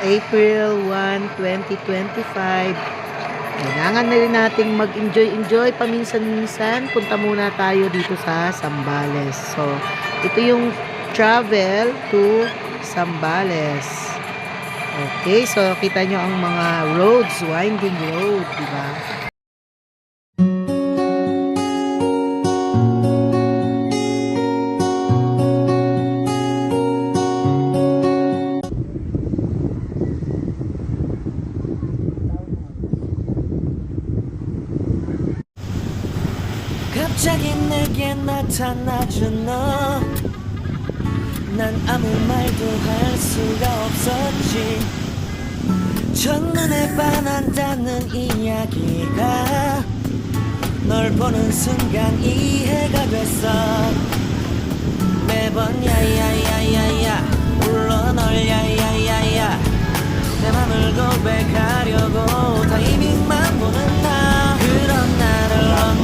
April 1, 2025. Kailangan na rin nating mag-enjoy paminsan-minsan. Punta muna tayo dito sa Zambales. So, ito yung travel to Zambales. Okay, so kita nyo ang mga roads, winding road, diba? 갑자기 내게 나타나준 너, 난 아무 말도 할 수가 없었지. 첫눈에 반한다는 이야기가 널 보는 순간 이해가 됐어. 매번 야야야야야 불러 널 야야야야, 내 맘을 고백하려고 타이밍만 보는 나, 그런 나를 넌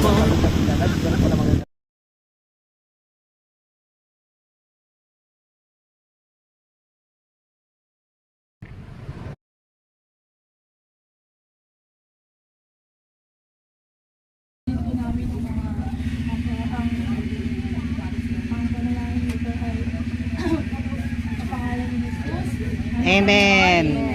Amen.